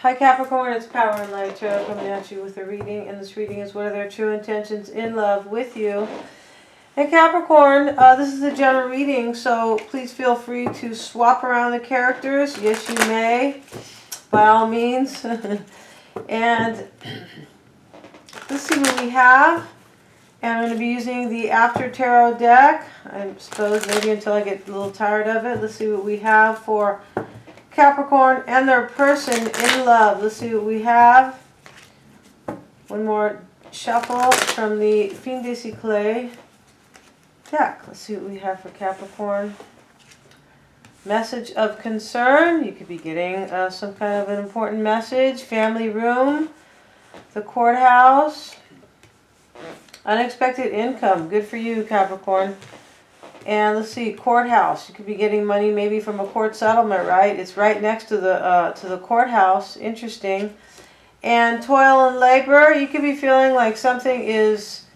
Hi Capricorn, it's Power and Light Tarot coming at you with a reading, and this reading is what are their true intentions in love with you. And Capricorn, this is a general reading, so please feel free to swap around the characters. Yes, you may, by all means. And let's see what we have. And I'm going to be using the After Tarot deck, I suppose, maybe until I get a little tired of it. Let's see what we have for Capricorn and their person in love. Let's see what we have. One more shuffle from the Fin de Cycle deck. Let's see what we have for Capricorn. Message of concern. You could be getting some kind of an important message. Family room. The courthouse. Unexpected income. Good for you, Capricorn. And let's see, courthouse. You could be getting money maybe from a court settlement, right? It's right next to the courthouse. Interesting. And toil and labor. You could be feeling like something is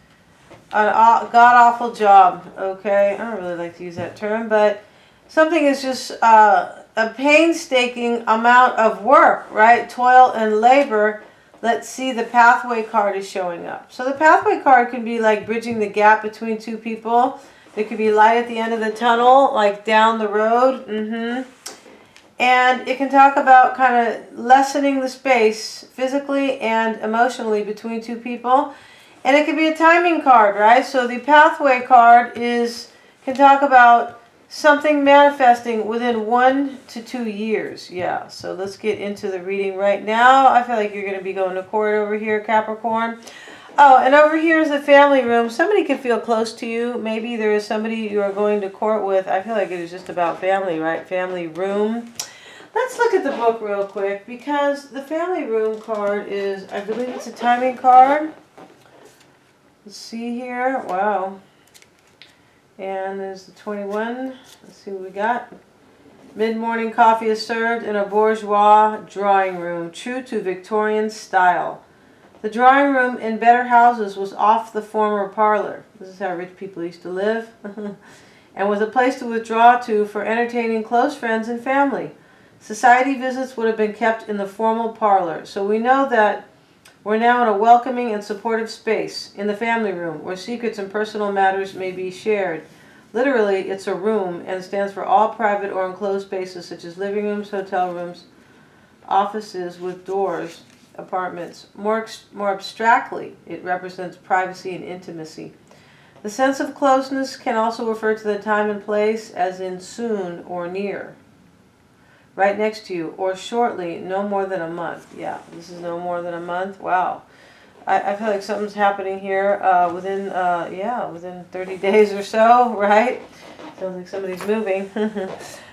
a god-awful job, okay? I don't really like to use that term, but something is just a painstaking amount of work, right? Toil and labor. Let's see, the pathway card is showing up. So the pathway card can be like bridging the gap between two people. There could be light at the end of the tunnel, like down the road. And it can talk about kind of lessening the space physically and emotionally between two people. And it could be a timing card, right? So the pathway card can talk about something manifesting within 1 to 2 years. Yeah, so let's get into the reading right now. I feel like you're going to be going to court over here, Capricorn. Oh, and over here is the family room. Somebody could feel close to you. Maybe there is somebody you are going to court with. I feel like it is just about family, right? Family room. Let's look at the book real quick because the family room card is, I believe it's a timing card. Let's see here. Wow. And there's the 21. Let's see what we got. Mid-morning coffee is served in a bourgeois drawing room, true to Victorian style. The drawing room in better houses was off the former parlor. This is how rich people used to live. And was a place to withdraw to for entertaining close friends and family. Society visits would have been kept in the formal parlor. So we know that we're now in a welcoming and supportive space in the family room where secrets and personal matters may be shared. Literally, it's a room and stands for all private or enclosed spaces such as living rooms, hotel rooms, offices with doors, apartments. More abstractly, it represents privacy and intimacy. The sense of closeness can also refer to the time and place, as in soon or near. Right next to you, or shortly, no more than a month. Yeah, this is no more than a month. Wow. I feel like something's happening here within 30 days or so, right? Sounds like somebody's moving.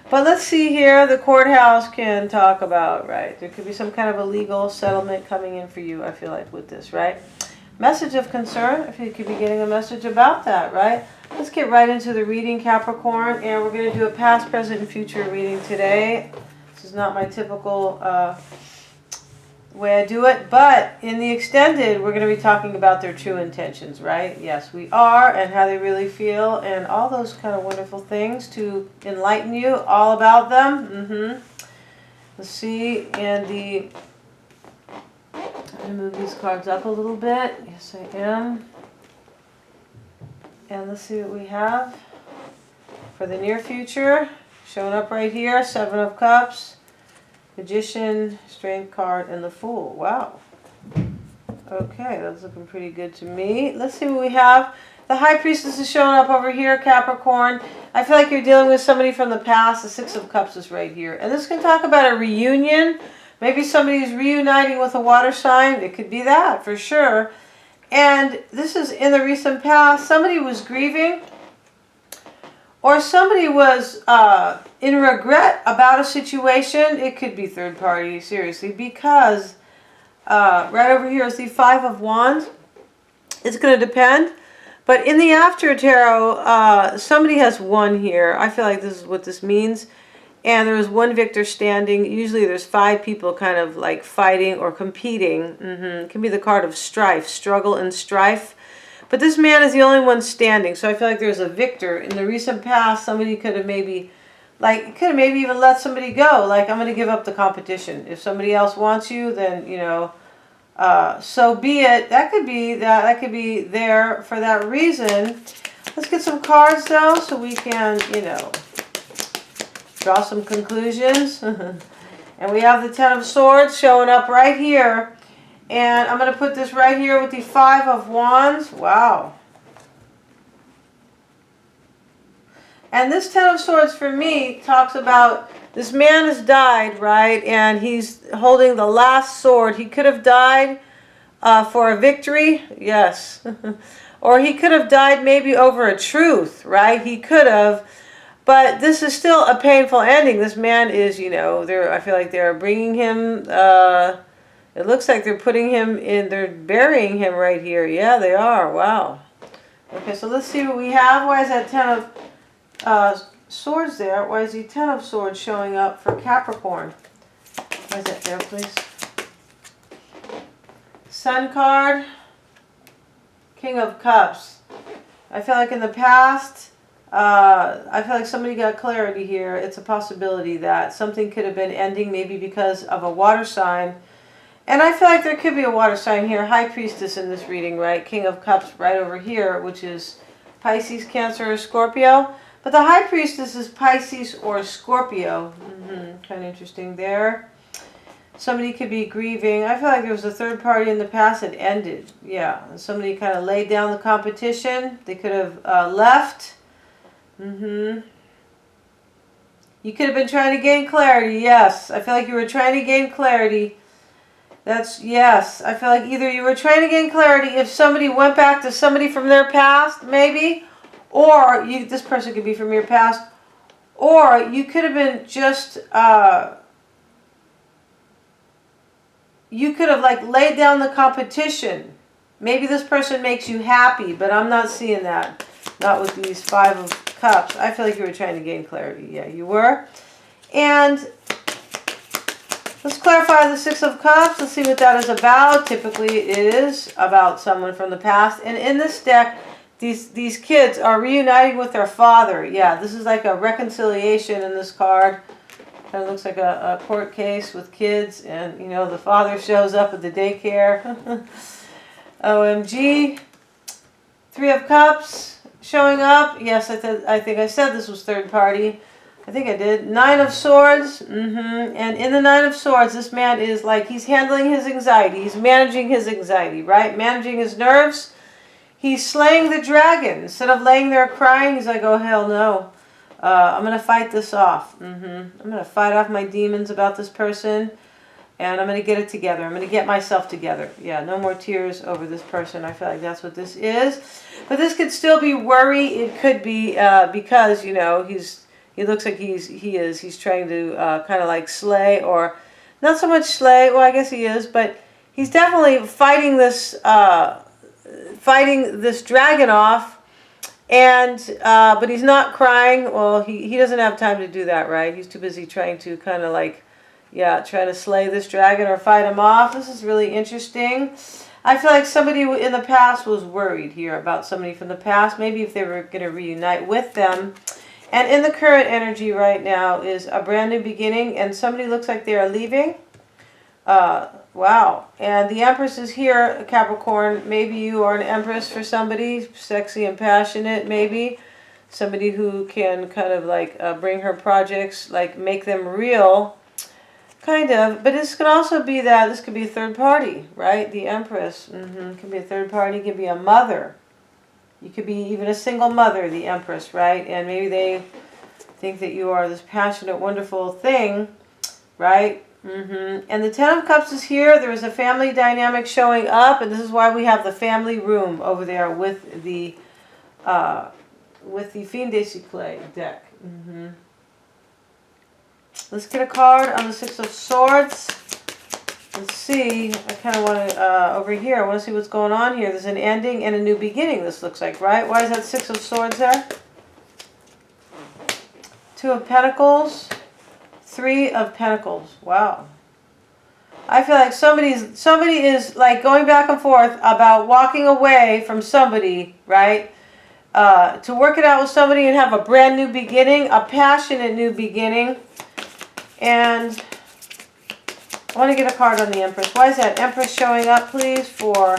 But let's see here, the courthouse can talk about, right? There could be some kind of a legal settlement coming in for you, I feel like, with this, right? Message of concern, I feel you could be getting a message about that, right? Let's get right into the reading, Capricorn, and we're going to do a past, present, and future reading today. This is not my typical way I do it, but in the extended, we're going to be talking about their true intentions, right? Yes, we are, and how they really feel, and all those kind of wonderful things to enlighten you all about them. Let's see, and I'm going to move these cards up a little bit. Yes, I am. And let's see what we have for the near future. Showing up right here, 7 of Cups. Magician, Strength card, and the Fool. Wow. Okay, that's looking pretty good to me. Let's see what we have. The High Priestess is showing up over here, Capricorn. I feel like you're dealing with somebody from the past. The 6 of Cups is right here. And this can talk about a reunion. Maybe somebody's reuniting with a water sign. It could be that, for sure. And this is in the recent past. Somebody was grieving. Or somebody was in regret about a situation. It could be third party, seriously, because right over here is the 5 of Wands. It's going to depend. But in the After Tarot, somebody has won here. I feel like this is what this means. And there is one victor standing. Usually there's 5 people kind of like fighting or competing. It can be the card of strife, struggle and strife. But this man is the only one standing, so I feel like there's a victor. In the recent past, somebody could have maybe like, could have maybe even let somebody go. Like, I'm going to give up the competition. If somebody else wants you, then, you know, so be it. That could be that. That could be there for that reason. Let's get some cards, though, so we can, you know, draw some conclusions. And we have the Ten of Swords showing up right here. And I'm going to put this right here with the Five of Wands. Wow. And this Ten of Swords for me talks about this man has died, right? And he's holding the last sword. He could have died for a victory. Yes. Or he could have died maybe over a truth, right? He could have. But this is still a painful ending. This man is, you know, I feel like they're bringing him, it looks like they're putting him in, they're burying him right here. Yeah, they are. Wow. Okay, so let's see what we have. Why is that Ten of Swords there? Why is the Ten of Swords showing up for Capricorn? Why is that there, please? Sun card, King of Cups. I feel like in the past, I feel like somebody got clarity here. It's a possibility that something could have been ending maybe because of a water sign. And I feel like there could be a water sign here. High Priestess in this reading, right? King of Cups right over here, which is Pisces, Cancer, or Scorpio. But the High Priestess is Pisces or Scorpio. Kind of interesting there. Somebody could be grieving. I feel like there was a third party in the past that ended. Yeah, somebody kind of laid down the competition. They could have left. You could have been trying to gain clarity. Yes, I feel like you were trying to gain clarity. That's, yes, I feel like either you were trying to gain clarity if somebody went back to somebody from their past, maybe, or this person could be from your past, or you could have been just, you could have like laid down the competition. Maybe this person makes you happy, but I'm not seeing that. Not with these Five of Cups. I feel like you were trying to gain clarity. Yeah, you were. And let's clarify the Six of Cups. Let's see what that is about. Typically it is about someone from the past. And in this deck, these kids are reuniting with their father. Yeah, this is like a reconciliation in this card. Kind of looks like a court case with kids. And, you know, the father shows up at the daycare. OMG. Three of Cups showing up. Yes, I think I said this was third party. I think I did. Nine of Swords. And in the Nine of Swords, this man is like, he's handling his anxiety. He's managing his anxiety, right? Managing his nerves. He's slaying the dragon. Instead of laying there crying, he's like, oh, hell no. I'm going to fight this off. I'm going to fight off my demons about this person. And I'm going to get it together. I'm going to get myself together. Yeah, no more tears over this person. I feel like that's what this is. But this could still be worry. It could be because, you know, he looks like he's trying to kind of like slay, or not so much slay. Well, I guess he is, but he's definitely fighting this dragon off. And but he's not crying. Well, he doesn't have time to do that, right? He's too busy trying to kind of like, yeah, trying to slay this dragon or fight him off. This is really interesting. I feel like somebody in the past was worried here about somebody from the past. Maybe if they were going to reunite with them. And in the current energy right now is a brand new beginning. And somebody looks like they are leaving. Wow. And the Empress is here, Capricorn. Maybe you are an Empress for somebody. Sexy and passionate, maybe. Somebody who can kind of like bring her projects, like make them real. Kind of, but this could also be that this could be a third party, right? The Empress could be a third party, could be a mother. You could be even a single mother, the Empress, right? And maybe they think that you are this passionate, wonderful thing, right? And the Ten of Cups is here. There is a family dynamic showing up, and this is why we have the family room over there with the Fin de Cycle deck. Let's get a card on the Six of Swords. Let's see. I kind of want to, over here, I want to see what's going on here. There's an ending and a new beginning, this looks like, right? Why is that Six of Swords there? Two of Pentacles. Three of Pentacles. Wow. I feel like somebody is like going back and forth about walking away from somebody, right? to work it out with somebody and have a brand new beginning, a passionate new beginning. And I want to get a card on the Empress. Why is that Empress showing up, please, for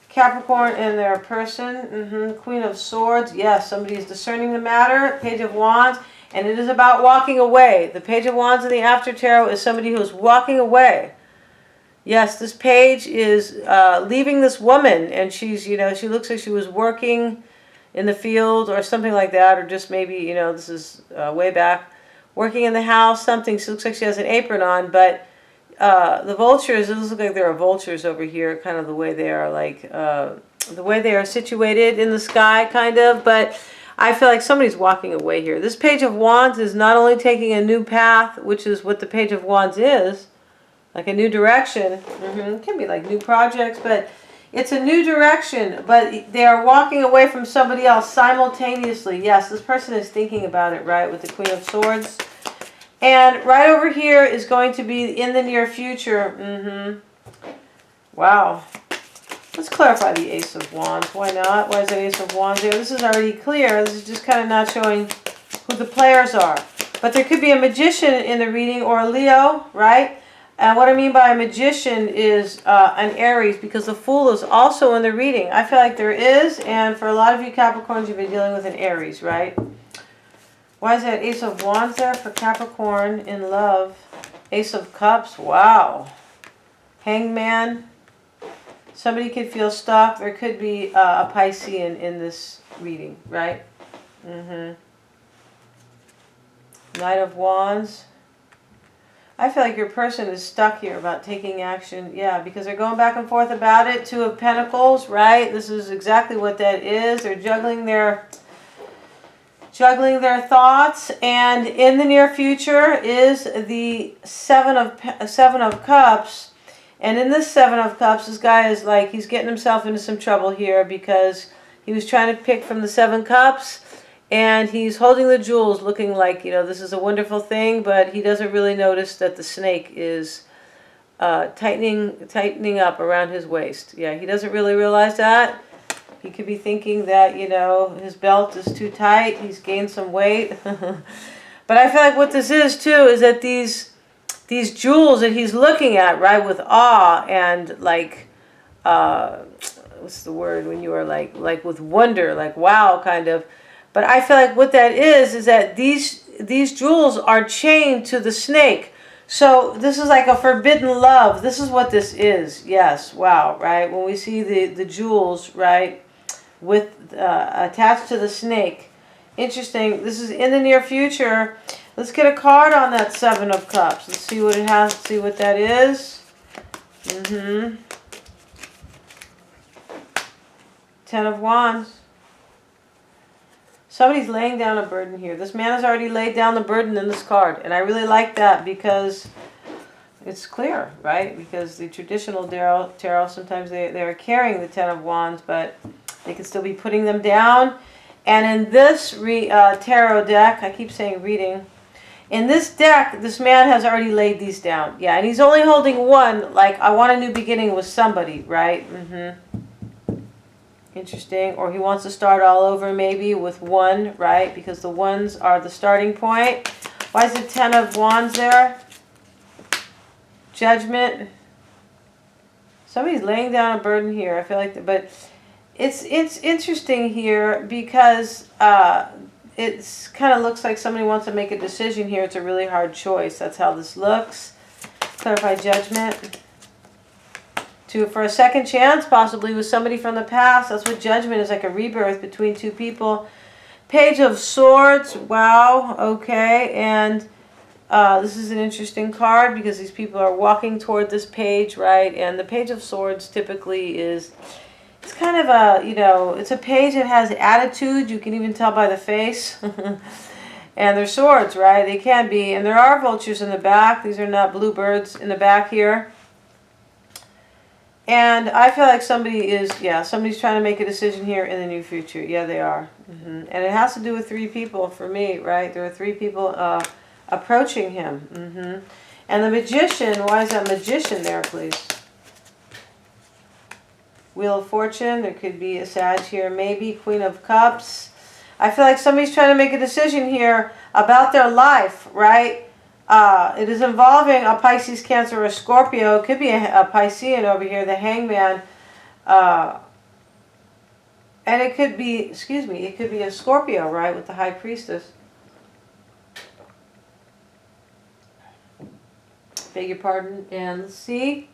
Capricorn and their person? Queen of Swords. Yes, somebody is discerning the matter. Page of Wands. And it is about walking away. The Page of Wands in the After Tarot is somebody who is walking away. Yes, this page is leaving this woman. And she's, you know, she looks like she was working in the field or something like that. Or just maybe, you know, this is way back. Working in the house, something. She looks like she has an apron on. But the vultures, it looks like there are vultures over here. Kind of the way they are, like, the way they are situated in the sky, kind of. But I feel like somebody's walking away here. This Page of Wands is not only taking a new path, which is what the Page of Wands is, like a new direction. It can be like new projects, but it's a new direction. But they are walking away from somebody else simultaneously. Yes, this person is thinking about it, right, with the Queen of Swords. And right over here is going to be in the near future. Wow. Let's clarify the Ace of Wands. Why not? Why is that Ace of Wands there? This is already clear. This is just kind of not showing who the players are. But there could be a magician in the reading or a Leo, right? And what I mean by a magician is an Aries, because the Fool is also in the reading. I feel like there is, and for a lot of you Capricorns, you've been dealing with an Aries, right? Why is that Ace of Wands there for Capricorn in love? Ace of Cups. Wow. Hangman. Somebody could feel stuck. There could be a Piscean in this reading, right? Knight of Wands. I feel like your person is stuck here about taking action. Yeah, because they're going back and forth about it. Two of Pentacles, right? This is exactly what that is. They're juggling their thoughts. And in the near future is the Seven of Cups. And in this Seven of Cups, this guy is like, he's getting himself into some trouble here because he was trying to pick from the 7 cups and he's holding the jewels looking like, you know, this is a wonderful thing, but he doesn't really notice that the snake is tightening up around his waist. Yeah, he doesn't really realize that. He could be thinking that, you know, his belt is too tight, he's gained some weight. But I feel like what this is too is that these jewels that he's looking at, right, with awe and like, what's the word when you are like with wonder, like wow, kind of. But I feel like what that is that these jewels are chained to the snake. So this is like a forbidden love. This is what this is. Yes, wow, right? When we see the jewels, right, with attached to the snake. Interesting. This is in the near future. Let's get a card on that 7 of Cups. Let's see what it has. Let's see what that is. 10 of Wands. Somebody's laying down a burden here. This man has already laid down the burden in this card. And I really like that because it's clear, right? Because the traditional tarot sometimes they're carrying the 10 of Wands, but they can still be putting them down. And in this tarot deck, I keep saying reading, in this deck, this man has already laid these down. Yeah, and he's only holding one, like, I want a new beginning with somebody, right? Interesting. Or he wants to start all over maybe with one, right? Because the ones are the starting point. Why is the 10 of Wands there? Judgment. Somebody's laying down a burden here. I feel like, but it's interesting here because it's kind of looks like somebody wants to make a decision here. It's a really hard choice. That's how this looks. Clarify Judgment. For a second chance, possibly with somebody from the past. That's what Judgment is, like a rebirth between two people. Page of Swords. Wow. Okay. And this is an interesting card because these people are walking toward this page, right? And the Page of Swords typically is, it's kind of a, you know, it's a page that has attitude. You can even tell by the face. And they're swords, right? They can be. And there are vultures in the back. These are not bluebirds in the back here. And I feel like somebody is, yeah, somebody's trying to make a decision here in the near future. Yeah, they are. And it has to do with 3 people for me, right? There are 3 people approaching him. And the Magician, why is that Magician there, please? Wheel of Fortune. There could be a Sag here, maybe. Queen of Cups. I feel like somebody's trying to make a decision here about their life, right? It is involving a Pisces, Cancer, or Scorpio. It could be a Piscean over here, the Hangman. And it could be, excuse me, it could be a Scorpio, right, with the High Priestess. Beg your pardon. And let's see.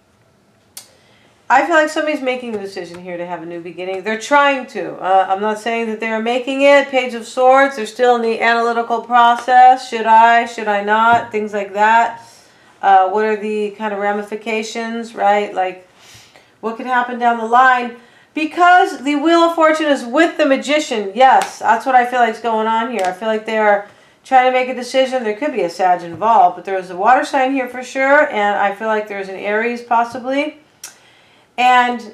I feel like somebody's making a decision here to have a new beginning. They're trying to. I'm not saying that they're making it. Page of Swords. They're still in the analytical process. Should I not? Things like that. What are the kind of ramifications, right? Like, what could happen down the line? Because the Wheel of Fortune is with the Magician. Yes, that's what I feel like is going on here. I feel like they are trying to make a decision. There could be a Sag involved, but there's a water sign here for sure. And I feel like there's an Aries possibly. And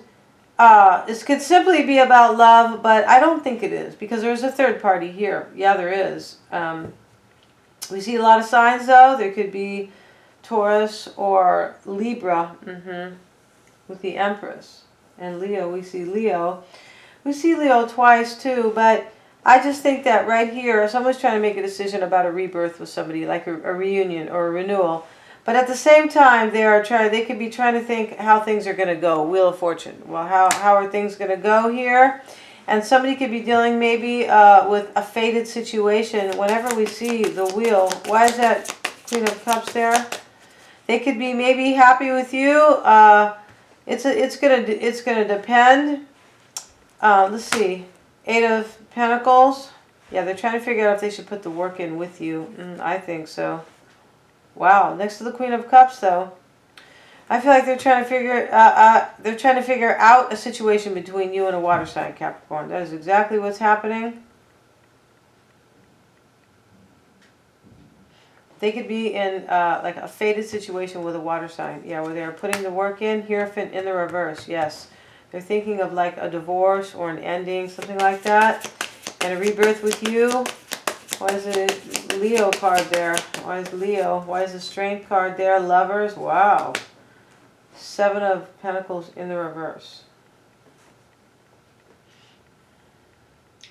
this could simply be about love, but I don't think it is, because there's a third party here. Yeah, there is. We see a lot of signs, though. There could be Taurus or Libra with the Empress. And Leo, we see Leo. We see Leo twice, too, but I just think that right here, someone's trying to make a decision about a rebirth with somebody, like a reunion or a renewal. But at the same time, they could be trying to think how things are going to go. Wheel of Fortune. Well, how are things going to go here? And somebody could be dealing maybe with a fated situation. Whenever we see the wheel, why is that Queen of Cups there? They could be maybe happy with you. It's gonna depend. Let's see. 8 of Pentacles. Yeah, they're trying to figure out if they should put the work in with you. I think so. Wow, next to the Queen of Cups, though, I feel like they're trying to figure out a situation between you and a water sign, Capricorn. That is exactly what's happening. They could be in like a fated situation with a water sign. Yeah, where they're putting the work in. Hierophant in the reverse. Yes, they're thinking of like a divorce or an ending, something like that, and a rebirth with you. Why is it Leo card there? Why is Leo? Why is the Strength card there? Lovers. Wow. 7 of Pentacles in the reverse.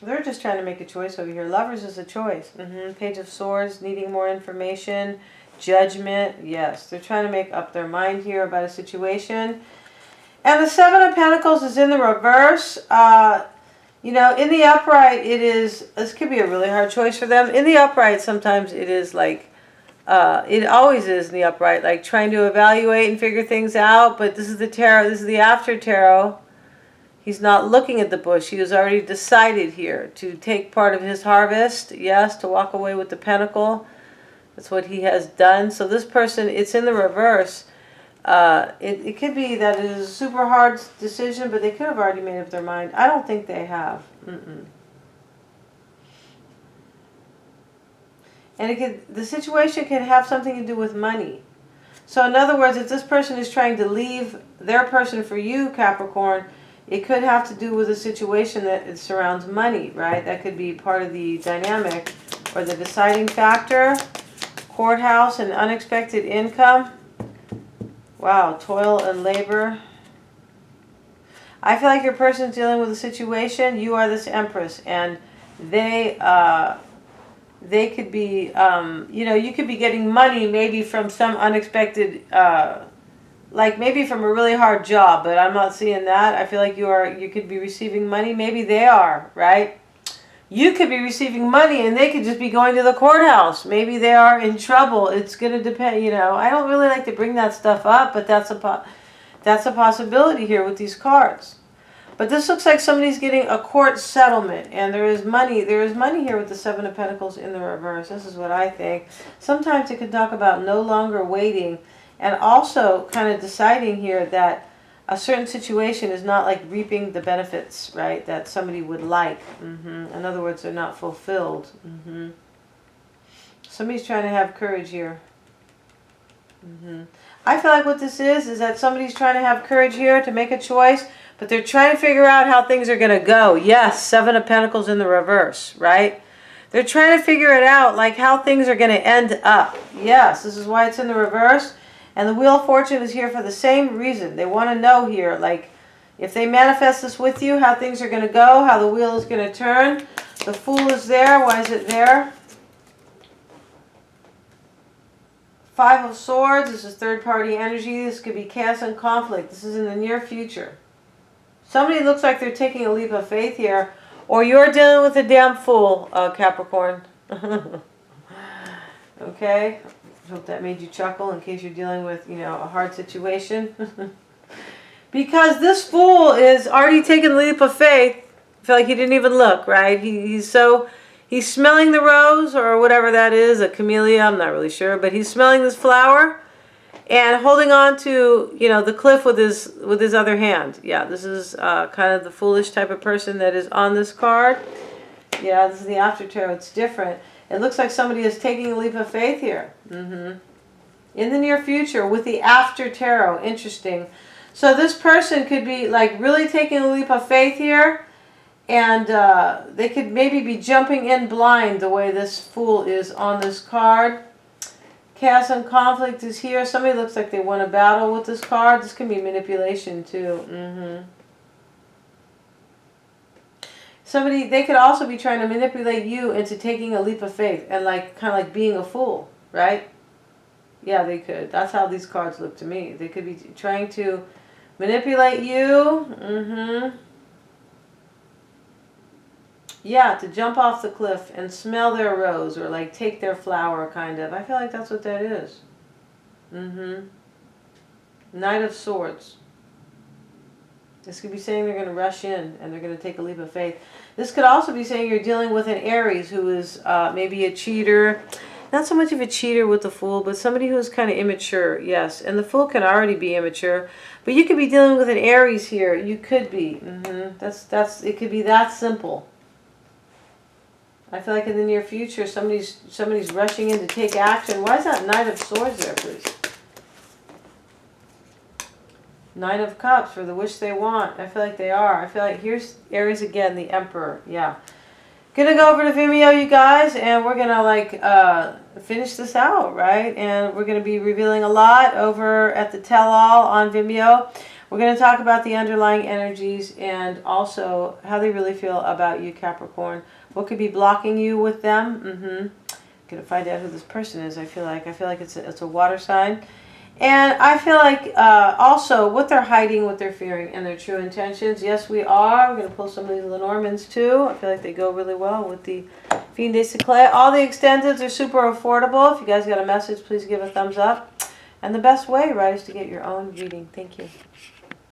They're just trying to make a choice over here. Lovers is a choice. Page of Swords, needing more information. Judgment. Yes, they're trying to make up their mind here about a situation. And the 7 of Pentacles is in the reverse. You know, in the upright, this could be a really hard choice for them. In the upright, sometimes it is like, it always is in the upright, like trying to evaluate and figure things out. But this is the tarot, this is the after tarot. He's not looking at the bush. He has already decided here to take part of his harvest. Yes, to walk away with the pentacle. That's what he has done. So this person, it's in the reverse. It could be that it is a super hard decision, but they could have already made up their mind. I don't think they have. And the situation can have something to do with money. So in other words, if this person is trying to leave their person for you, Capricorn, it could have to do with a situation that surrounds money, right? That could be part of the dynamic or the deciding factor. Courthouse and unexpected income. Wow, toil and labor. I feel like your person's dealing with a situation. You are this Empress, and they could be, you know, you could be getting money maybe from some unexpected, like maybe from a really hard job, but I'm not seeing that. I feel like you could be receiving money. Maybe they are, right? You could be receiving money and they could just be going to the courthouse. Maybe they are in trouble. It's going to depend, you know. I don't really like to bring that stuff up, but that's a possibility here with these cards. But this looks like somebody's getting a court settlement, and there is money. There is money here with the 7 of Pentacles in the reverse. This is what I think. Sometimes it can talk about no longer waiting, and also kind of deciding here that a certain situation is not like reaping the benefits, right, that somebody would like. In other words, they're not fulfilled. Somebody's trying to have courage here. I feel like what this is that somebody's trying to have courage here to make a choice, but they're trying to figure out how things are going to go. Yes, 7 of Pentacles in the reverse, right? They're trying to figure it out, like how things are going to end up. Yes, this is why it's in the reverse. And the Wheel of Fortune is here for the same reason. They want to know here, like, If they manifest this with you, how things are going to go, how the wheel is going to turn. The Fool is there. Why is it there? Five of Swords. This is third-party energy. This could be chaos and conflict. This is in the near future. Somebody looks like they're taking a leap of faith here. Or you're dealing with a damn fool, Capricorn. Okay? Hope that made you chuckle in case you're dealing with, a hard situation. Because this Fool is already taking a leap of faith. I feel like he didn't even look, right? He's smelling the rose or whatever that is, a camellia, I'm not really sure, but he's smelling this flower and holding on to, the cliff with his other hand. Yeah, this is kind of the foolish type of person that is on this card. Yeah, this is the after tarot. It's different. It looks like somebody is taking a leap of faith here. In the near future with the after tarot. Interesting. So this person could be like really taking a leap of faith here. And they could maybe be jumping in blind the way this Fool is on this card. Chaos and conflict is here. Somebody looks like they won a battle with this card. This can be manipulation too. They could also be trying to manipulate you into taking a leap of faith and kind of like being a fool, right? Yeah, they could. That's how these cards look to me. They could be trying to manipulate you. Yeah, to jump off the cliff and smell their rose or like take their flower, kind of. I feel like that's what that is. Knight of Swords. This could be saying they're going to rush in and they're going to take a leap of faith. This could also be saying you're dealing with an Aries who is maybe a cheater. Not so much of a cheater with the Fool, but somebody who's kind of immature, yes. And the Fool can already be immature. But you could be dealing with an Aries here. You could be. It could be that simple. I feel like in the near future, somebody's rushing in to take action. Why is that Knight of Swords there, please? Nine of Cups for the wish they want. I feel like they are. I feel like here's Aries again, the Emperor. Yeah. Gonna go over to Vimeo, you guys, and we're gonna finish this out, right? And we're gonna be revealing a lot over at the tell-all on Vimeo. We're gonna talk about the underlying energies and also how they really feel about you, Capricorn. What could be blocking you with them? Gonna find out who this person is. I feel like it's a water sign, and I feel like also what they're hiding, what they're fearing, and their true intentions. Yes, we are. We're gonna pull some of these Lenormands too. I feel like they go really well with the Fiend de Seclet. All the extendeds are super affordable. If you guys got a message, please give a thumbs up. And the best way, right, is to get your own reading. Thank you.